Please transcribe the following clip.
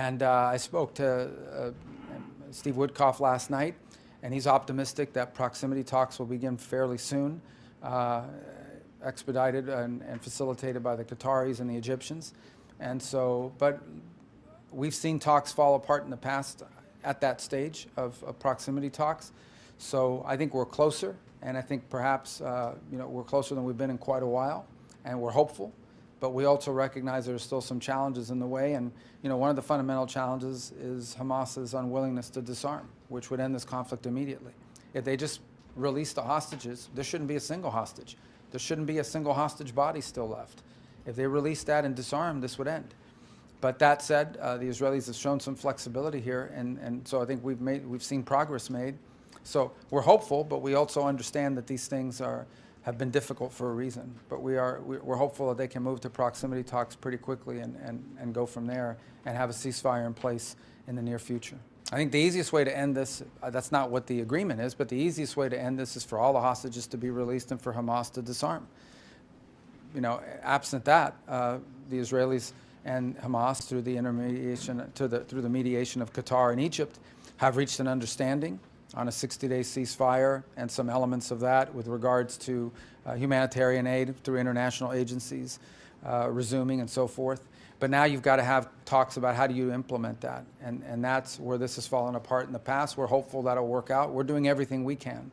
And I spoke to Steve Witkoff last night, and he's optimistic that proximity talks will begin fairly soon, expedited and facilitated by the Qataris and the Egyptians. And so, but we've seen talks fall apart in the past at that stage of proximity talks. So I think we're closer, and I think perhaps we're closer than we've been in quite a while, and we're hopeful. But we also recognize there's still some challenges in the way, and one of the fundamental challenges is Hamas's unwillingness to disarm, which would end this conflict immediately. If they just release the hostages, there shouldn't be a single hostage. There shouldn't be a single hostage body still left. If they release that and disarm, this would end. But that said, the Israelis have shown some flexibility here, and so I think we've seen progress made. So we're hopeful, but we also understand that these things have been difficult for a reason. But we're hopeful that they can move to proximity talks pretty quickly and go from there and have a ceasefire in place in the near future. I think the easiest way to end this, that's not what the agreement is, but the easiest way to end this is for all the hostages to be released and for Hamas to disarm. Absent that, the Israelis and Hamas, through the through the mediation of Qatar and Egypt, have reached an understanding on a 60-day ceasefire and some elements of that with regards to humanitarian aid through international agencies resuming and so forth. But now you've got to have talks about how do you implement that, and that's where this has fallen apart in the past. We're hopeful that'll work out. We're doing everything we can